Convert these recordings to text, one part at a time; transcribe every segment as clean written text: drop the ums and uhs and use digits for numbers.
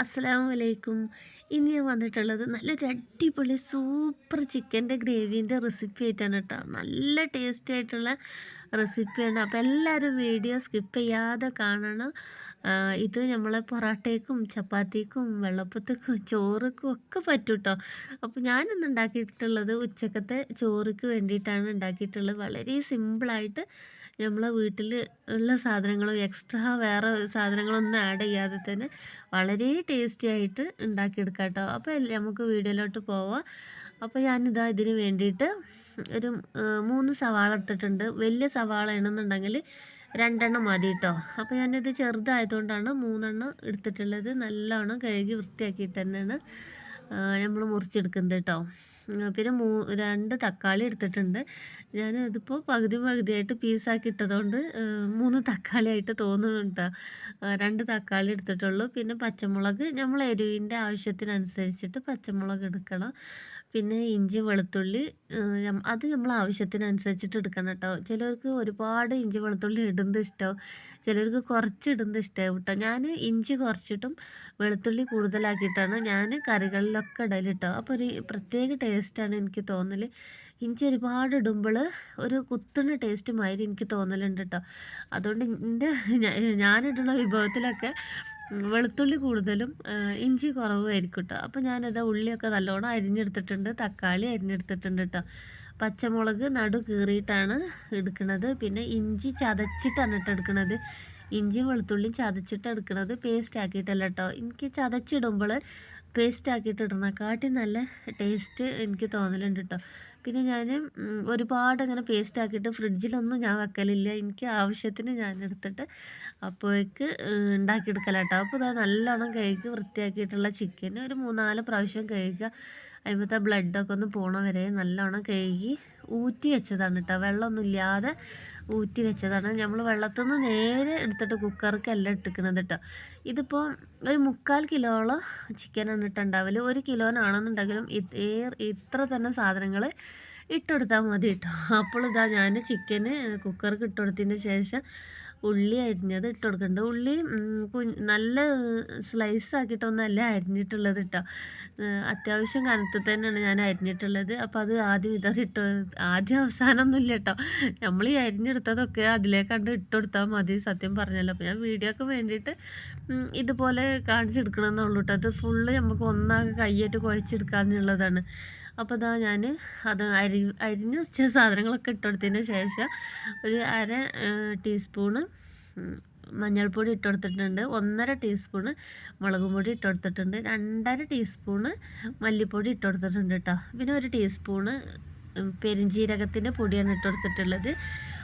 അസ്സലാമു അലൈക്കും. ഇന്ന് ഞാൻ വന്നിട്ടുള്ളത് നല്ലൊരു അടിപൊളി സൂപ്പർ ചിക്കൻ്റെ ഗ്രേവീൻ്റെ റെസിപ്പി ആയിട്ടാണ് കേട്ടോ. നല്ല ടേസ്റ്റി ആയിട്ടുള്ള റെസിപ്പിയാണ്. അപ്പോൾ എല്ലാവരും വീഡിയോ സ്കിപ്പ് ചെയ്യാതെ കാണണം. ഇത് നമ്മളെ പൊറാട്ടയ്ക്കും ചപ്പാത്തിക്കും വെള്ളപ്പത്തേക്കും ചോറുക്കും ഒക്കെ പറ്റും കേട്ടോ. അപ്പോൾ ഞാനിന്ന് ഉണ്ടാക്കിയിട്ടുള്ളത് ഉച്ചക്കത്തെ ചോറുക്ക് വേണ്ടിയിട്ടാണ് ഉണ്ടാക്കിയിട്ടുള്ളത്. വളരെ സിമ്പിളായിട്ട് നമ്മളെ വീട്ടിൽ ഉള്ള സാധനങ്ങളും എക്സ്ട്രാ വേറെ സാധനങ്ങളൊന്നും ആഡ് ചെയ്യാതെ തന്നെ വളരെ ടേസ്റ്റി ആയിട്ട് ഉണ്ടാക്കിയെടുക്കാം കേട്ടോ. അപ്പോൾ നമുക്ക് വീഡിയോയിലോട്ട് പോവാം. അപ്പോൾ ഞാനിതാ ഇതിന് വേണ്ടിയിട്ട് ഒരു 3 സവാള എടുത്തിട്ടുണ്ട്. വലിയ സവാള ആണെന്നുണ്ടെങ്കിൽ 2 എണ്ണം മതി കേട്ടോ. അപ്പോൾ ഞാനിത് ചെറുതായതുകൊണ്ടാണ് 3 എണ്ണം എടുത്തിട്ടുള്ളത്. നല്ലോണം കഴുകി വൃത്തിയാക്കിയിട്ട് തന്നെയാണ് നമ്മൾ മുറിച്ചെടുക്കുന്നത് കേട്ടോ. പിന്നെ 2 തക്കാളി എടുത്തിട്ടുണ്ട്. ഞാൻ ഇതിപ്പോൾ പകുതിയായിട്ട് പീസാക്കി ഇട്ടതുകൊണ്ട് 3 തക്കാളിയായിട്ട് തോന്നുന്നുണ്ട് കേട്ടോ. 2 തക്കാളി എടുത്തിട്ടുള്ളൂ. പിന്നെ പച്ചമുളക് നമ്മൾ എരിവിൻ്റെ ആവശ്യത്തിനനുസരിച്ചിട്ട് പച്ചമുളക് എടുക്കണം. പിന്നെ ഇഞ്ചി വെളുത്തുള്ളി അത് നമ്മൾ ആവശ്യത്തിനനുസരിച്ചിട്ട് എടുക്കണം കേട്ടോ. ചിലർക്ക് ഒരുപാട് ഇഞ്ചി വെളുത്തുള്ളി ഇടുന്നത് ഇഷ്ടമാവും, ചിലർക്ക് കുറച്ച് ഇടുന്നത് ഇഷ്ടമാവും കേട്ടോ. ഞാൻ ഇഞ്ചി കുറച്ചിട്ടും വെളുത്തുള്ളി കൂടുതലാക്കിയിട്ടാണ് ഞാൻ കറികളിലൊക്കെ ഇടൽ കേട്ടോ. അപ്പോൾ ഒരു പ്രത്യേക ടേസ്റ്റാണ് എനിക്ക് തോന്നൽ. ഇഞ്ചി ഒരുപാട് ഇടുമ്പോൾ ഒരു കുത്തുന്ന ടേസ്റ്റ് മാതിരി എനിക്ക് തോന്നലുണ്ട് കേട്ടോ. അതുകൊണ്ട് ഞാനിടുന്ന വിഭവത്തിലൊക്കെ വെളുത്തുള്ളി കൂടുതലും ഇഞ്ചി കുറവായിരിക്കും കേട്ടോ. അപ്പോൾ ഞാനത് ഉള്ളിയൊക്കെ നല്ലോണം അരിഞ്ഞെടുത്തിട്ടുണ്ട്, തക്കാളി അരിഞ്ഞെടുത്തിട്ടുണ്ട് കേട്ടോ. പച്ചമുളക് നടു കീറിയിട്ടാണ് എടുക്കുന്നത്. പിന്നെ ഇഞ്ചി ചതച്ചിട്ടാണ് എടുക്കുന്നത്. ഇഞ്ചിയും വെളുത്തുള്ളിയും ചതച്ചിട്ട് എടുക്കുന്നത്, പേസ്റ്റ് ആക്കിയിട്ടല്ല കേട്ടോ. എനിക്ക് ചതച്ചിടുമ്പോൾ പേസ്റ്റ് ആക്കിയിട്ട് ഇടണക്കാട്ടി നല്ല ടേസ്റ്റ് എനിക്ക് തോന്നലുണ്ട് കേട്ടോ. പിന്നെ ഞാൻ ഒരുപാട് അങ്ങനെ പേസ്റ്റ് ആക്കിയിട്ട് ഫ്രിഡ്ജിലൊന്നും ഞാൻ വെക്കലില്ല. എനിക്ക് ആവശ്യത്തിന് ഞാൻ എടുത്തിട്ട് അപ്പോഴേക്ക് ഉണ്ടാക്കിയെടുക്കല കേട്ടോ. അപ്പോൾ ഇതാ നല്ലോണം കഴുകി വൃത്തിയാക്കിയിട്ടുള്ള ചിക്കൻ ഒരു 3-4 പ്രാവശ്യം കഴുകുക. അതിമത്തെ ബ്ലഡൊക്കെ ഒന്ന് പോണ വരെ നല്ലോണം കഴുകി ഊറ്റി വെച്ചതാണ് കേട്ടോ. വെള്ളമൊന്നും ഇല്ലാതെ ഊറ്റി വെച്ചതാണ്. നമ്മൾ വെള്ളത്തിൽ നിന്ന് നേരെ എടുത്തിട്ട് കുക്കർക്കല്ല ഇട്ടിക്കുന്നത് കേട്ടോ. ഇതിപ്പോൾ ഒരു 3/4 കിലോളം ചിക്കനാണ് ഇട്ടുണ്ടാവല്. 1 കിലോനാണെന്നുണ്ടെങ്കിലും ഇത്ര തന്നെ സാധനങ്ങൾ ഇട്ടെടുത്താൽ മതി കേട്ടോ. അപ്പോൾ ഇതാ ഞാൻ ചിക്കന് കുക്കർക്ക് ഇട്ടുകൊടുത്തതിന് ശേഷം ഉള്ളി അരിഞ്ഞത് ഇട്ട് കൊടുക്കുന്നുണ്ട്. ഉള്ളി നല്ല സ്ലൈസ് ആക്കിയിട്ടൊന്നല്ല അരിഞ്ഞിട്ടുള്ളത് കേട്ടോ. അത്യാവശ്യം കനത്തിൽ തന്നെയാണ് ഞാൻ അരിഞ്ഞിട്ടുള്ളത്. അപ്പോൾ അത് ആദ്യം അവസാനമൊന്നുമില്ല കേട്ടോ. നമ്മൾ ഈ അരിഞ്ഞെടുത്തതൊക്കെ അതിലേക്കണ്ട് ഇട്ടുകൊടുത്താൽ മതി സത്യം പറഞ്ഞല്ലോ. അപ്പോൾ ഞാൻ വീഡിയോക്ക് വേണ്ടിയിട്ട് ഇതുപോലെ കാണിച്ചെടുക്കണമെന്നുള്ളൂ കേട്ടോ. അത് ഫുള്ള് നമുക്ക് ഒന്നാകെ കയ്യേറ്റ് കുഴച്ചെടുക്കാനുള്ളതാണ്. അപ്പോൾ ഇതാ ഞാൻ അത് അരിഞ്ഞ് വെച്ച സാധനങ്ങളൊക്കെ ഇട്ടുകൊടുത്തതിന് ശേഷം ഒരു 1/2 ടീസ്പൂണ് മഞ്ഞൾപ്പൊടി ഇട്ടുകൊടുത്തിട്ടുണ്ട്, 1/2 ടീസ്പൂണ് മുളക് പൊടി ഇട്ടുകൊടുത്തിട്ടുണ്ട്, 2/2 ടീസ്പൂണ് മല്ലിപ്പൊടി ഇട്ടുകൊടുത്തിട്ടുണ്ട് കേട്ടോ. പിന്നെ 1 ടീസ്പൂണ് പെരിഞ്ജീരകത്തിൻ്റെ പൊടിയാണ് ഇട്ടുകൊടുത്തിട്ടുള്ളത്.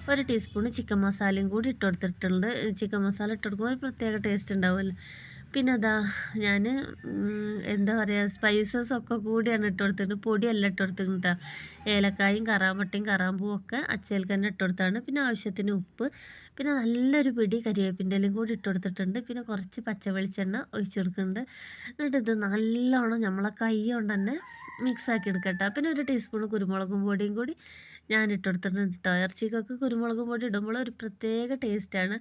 1 ടീസ്പൂണ് ചിക്കൻ മസാലയും കൂടി ഇട്ടുകൊടുത്തിട്ടുണ്ട്. ചിക്കൻ മസാല ഇട്ടുകൊടുക്കുമ്പോൾ ഒരു പ്രത്യേക ടേസ്റ്റ് ഉണ്ടാവുമല്ലോ. പിന്നെ അതാ ഞാൻ എന്താ പറയുക, സ്പൈസസ് ഒക്കെ കൂടിയാണ് ഇട്ടുകൊടുത്തിട്ട്, പൊടിയല്ല ഇട്ടുകൊടുത്തിട്ടുണ്ട് കേട്ടോ. ഏലക്കായും കറാമ്പട്ടയും കറാമ്പൂവും ഒക്കെ അച്ചയിൽ തന്നെ ഇട്ടുകൊടുത്താണ്. പിന്നെ ആവശ്യത്തിന് ഉപ്പ്, പിന്നെ നല്ലൊരു പിടി കരിവേപ്പിൻ്റെ ഇലയും കൂടി ഇട്ടുകൊടുത്തിട്ടുണ്ട്. പിന്നെ കുറച്ച് പച്ച വെളിച്ചെണ്ണ ഒഴിച്ചു കൊടുക്കുന്നുണ്ട്. എന്നിട്ട് ഇത് നല്ലോണം നമ്മളെ കൈ കൊണ്ട് തന്നെ മിക്സാക്കി എടുക്കട്ടോ. പിന്നെ 1 ടീസ്പൂൺ കുരുമുളകും പൊടിയും കൂടി ഞാൻ ഇട്ടുകൊടുത്തിട്ടുണ്ട് കേട്ടോ. ഇറച്ചിക്കൊക്കെ കുരുമുളകും പൊടി ഇടുമ്പോൾ ഒരു പ്രത്യേക ടേസ്റ്റാണ്.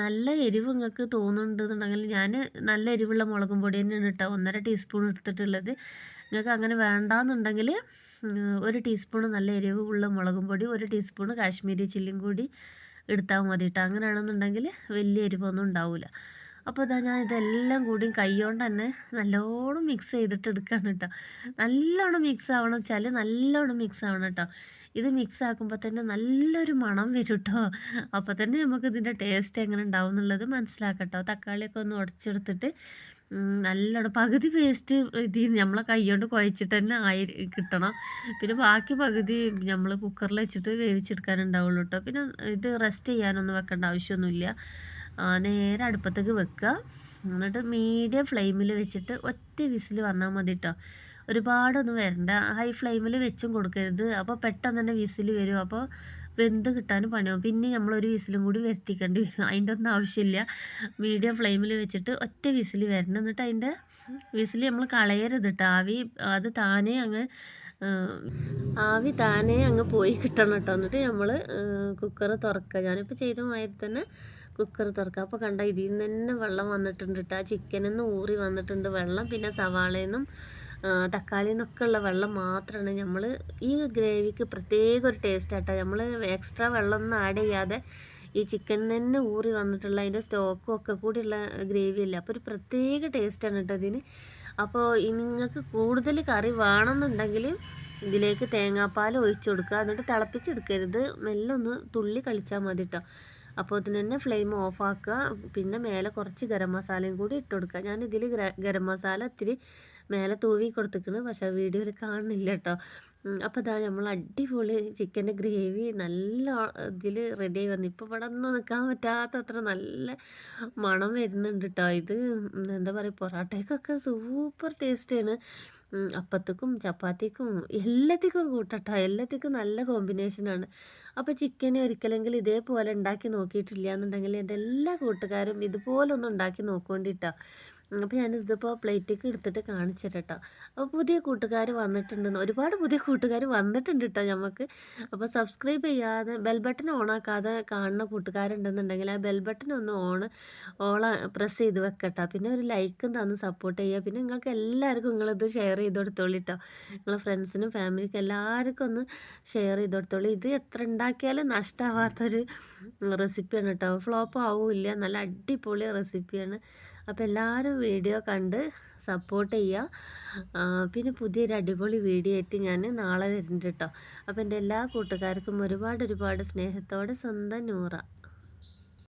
നല്ല എരിവ് നിങ്ങൾക്ക് തോന്നുന്നുണ്ടെന്നുണ്ടെങ്കിൽ ഞാൻ നല്ല എരിവുള്ള മുളകും പൊടി തന്നെയാണ് കേട്ടോ 1/2 ടീസ്പൂൺ എടുത്തിട്ടുള്ളത്. നിങ്ങൾക്ക് അങ്ങനെ വേണ്ടാന്നുണ്ടെങ്കിൽ 1 ടീസ്പൂൺ നല്ല എരിവുള്ള മുളകും പൊടി, 1 ടീസ്പൂൺ കാശ്മീരി ചില്ലിയും കൂടി എടുത്താൽ മതി കേട്ടോ. അങ്ങനെയാണെന്നുണ്ടെങ്കിൽ വലിയ എരിവൊന്നും ഉണ്ടാവില്ല. അപ്പോൾ ഇതാ ഞാൻ ഇതെല്ലാം കൂടി കൈകൊണ്ട് തന്നെ നല്ലോണം മിക്സ് ചെയ്തിട്ട് എടുക്കുകയാണ് കേട്ടോ. നല്ലോണം മിക്സ് ആവണം വെച്ചാൽ നല്ലോണം മിക്സ് ആവണം കേട്ടോ. ഇത് മിക്സ് ആക്കുമ്പോൾ തന്നെ നല്ലൊരു മണം വരും കേട്ടോ. അപ്പോൾ തന്നെ നമുക്ക് ഇതിൻ്റെ ടേസ്റ്റ് എങ്ങനെ ഉണ്ടാവും എന്നുള്ളത് മനസ്സിലാക്കട്ടോ. തക്കാളിയൊക്കെ ഒന്ന് ഉടച്ചെടുത്തിട്ട് നല്ലോണം പകുതി പേസ്റ്റ് ഇത് നമ്മളെ കൈ കൊണ്ട് കുഴച്ചിട്ട് തന്നെ കിട്ടണം. പിന്നെ ബാക്കി പകുതി നമ്മൾ കുക്കറിൽ വെച്ചിട്ട് വേവിച്ചെടുക്കാനുണ്ടാവുള്ളൂ കേട്ടോ. പിന്നെ ഇത് റെസ്റ്റ് ചെയ്യാനൊന്നും വെക്കേണ്ട ആവശ്യമൊന്നുമില്ല. നേരെ അടുപ്പത്തേക്ക് വെക്കുക. എന്നിട്ട് മീഡിയം ഫ്ലെയിമിൽ വെച്ചിട്ട് ഒറ്റ വിസിൽ വന്നാൽ മതി കേട്ടോ. ഒരുപാടൊന്നും വരണ്ട. ഹൈ ഫ്ലെയിമിൽ വെച്ചും കൊടുക്കരുത്. അപ്പോൾ പെട്ടെന്ന് തന്നെ വിസിൽ വരും. അപ്പോൾ വെന്ത് കിട്ടാനും പണിയാവും. പിന്നെ നമ്മളൊരു വിസിലും കൂടി വരുത്തിക്കേണ്ടി വരും. അതിൻ്റെ ഒന്നും ആവശ്യമില്ല. മീഡിയം ഫ്ലെയിമിൽ വെച്ചിട്ട് ഒറ്റ വിസിൽ വരണം. എന്നിട്ട് അതിൻ്റെ വിസിൽ നമ്മൾ കളയരുത് കേട്ടോ. ആവി താനേ അങ്ങ് പോയി കിട്ടണം കേട്ടോ. എന്നിട്ട് നമ്മൾ കുക്കർ തുറക്കുക. ഞാനിപ്പോൾ ചെയ്ത മാതിരി തന്നെ കുക്കർ തുറക്കുക. അപ്പോൾ കണ്ട ഇതിൽ നിന്ന് തന്നെ വെള്ളം വന്നിട്ടുണ്ട് കേട്ടോ. ആ ചിക്കനിൽ നിന്ന് ഊറി വന്നിട്ടുണ്ട് വെള്ളം. പിന്നെ സവാളയിൽ നിന്നും തക്കാളിയിൽ നിന്നൊക്കെ ഉള്ള വെള്ളം മാത്രമാണ്. നമ്മൾ ഈ ഗ്രേവിക്ക് പ്രത്യേക ഒരു ടേസ്റ്റ് ആട്ടോ. നമ്മൾ എക്സ്ട്രാ വെള്ളമൊന്നും ആഡ് ചെയ്യാതെ ഈ ചിക്കൻ തന്നെ ഊറി വന്നിട്ടുള്ള അതിൻ്റെ സ്റ്റോക്കും ഒക്കെ കൂടിയുള്ള ഗ്രേവി അല്ല. അപ്പോൾ ഒരു പ്രത്യേക ടേസ്റ്റാണ് കേട്ടോ ഇതിന്. അപ്പോൾ നിങ്ങൾക്ക് കൂടുതൽ കറി വേണമെന്നുണ്ടെങ്കിൽ ഇതിലേക്ക് തേങ്ങാപ്പാൽ ഒഴിച്ച് കൊടുക്കുക. എന്നിട്ട് തിളപ്പിച്ചെടുക്കരുത്, മെല്ലെ ഒന്ന് തുള്ളി കളിച്ചാൽ മതി കേട്ടോ. അപ്പോൾ അതിന് തന്നെ ഫ്ലെയിം ഓഫാക്കുക. പിന്നെ മേലെ കുറച്ച് ഗരം മസാലയും കൂടി ഇട്ട് കൊടുക്കുക. ഞാനിതിൽ ഗരം മസാല ഇത്തിരി മേലെ തൂവി കൊടുത്തിരിക്കുന്നു, പക്ഷേ വീഡിയോയിൽ കാണുന്നില്ല കേട്ടോ. അപ്പോൾ ഇതാ നമ്മൾ അടിപൊളി ചിക്കൻ്റെ ഗ്രേവി നല്ല ഇതിൽ റെഡി ആയി വന്നു. ഇപ്പോൾ ഇവിടെ ഒന്നും നിൽക്കാൻ പറ്റാത്തത്ര നല്ല മണം വരുന്നുണ്ട് കേട്ടോ. ഇത് എന്താ പറയുക, പൊറോട്ടയ്ക്കൊക്കെ സൂപ്പർ ടേസ്റ്റാണ്. അപ്പത്തേക്കും ചപ്പാത്തിക്കും എല്ലാത്തിക്കും കൂട്ടട്ടോ, എല്ലാത്തിക്കും നല്ല കോമ്പിനേഷനാണ്. അപ്പോൾ ചിക്കൻ ഒരിക്കലെങ്കിലും ഇതേപോലെ ഉണ്ടാക്കി നോക്കിയിട്ടില്ല എന്നുണ്ടെങ്കിൽ എൻ്റെ എല്ലാ കൂട്ടുകാരും ഇതുപോലെ ഒന്ന് ഉണ്ടാക്കി നോക്കൊണ്ടിട്ടോ. അപ്പോൾ ഞാനിതിപ്പോൾ പ്ലേറ്റിലേക്ക് എടുത്തിട്ട് കാണിച്ചു തരാം കേട്ടോ. അപ്പോൾ പുതിയ കൂട്ടുകാർ വന്നിട്ടുണ്ടെന്ന്, ഒരുപാട് പുതിയ കൂട്ടുകാർ വന്നിട്ടുണ്ട് കേട്ടോ നമുക്ക്. അപ്പോൾ സബ്സ്ക്രൈബ് ചെയ്യാതെ ബെൽ ബട്ടൺ ഓണാക്കാതെ കാണുന്ന കൂട്ടുകാരുണ്ടെന്നുണ്ടെങ്കിൽ ആ ബെൽ ബട്ടൺ ഒന്ന് പ്രസ് ചെയ്ത് വെക്കട്ടോ. പിന്നെ ഒരു ലൈക്കും തന്ന് സപ്പോർട്ട് ചെയ്യുക. പിന്നെ നിങ്ങൾക്ക് എല്ലാവർക്കും നിങ്ങളിത് ഷെയർ ചെയ്ത് കൊടുത്തോളൂ കേട്ടോ. നിങ്ങളെ ഫ്രണ്ട്സിനും ഫാമിലിക്കും എല്ലാവർക്കും ഒന്ന് ഷെയർ ചെയ്ത് കൊടുത്തോളൂ. ഇത് എത്ര ഉണ്ടാക്കിയാലും നഷ്ടമാവാത്തൊരു റെസിപ്പിയാണ് കേട്ടോ. ഫ്ലോപ്പ് ആവില്ല, നല്ല അടിപൊളി റെസിപ്പിയാണ്. അപ്പോൾ എല്ലാവരും വീഡിയോ കണ്ട് സപ്പോർട്ട് ചെയ്യുക. പിന്നെ പുതിയൊരു അടിപൊളി വീഡിയോ ആയിട്ട് ഞാൻ നാളെ വരുന്നുണ്ട് കേട്ടോ. അപ്പോൾ എൻ്റെ എല്ലാ കൂട്ടുകാർക്കും ഒരുപാട് സ്നേഹത്തോടെ സ്വന്തം നൂറ.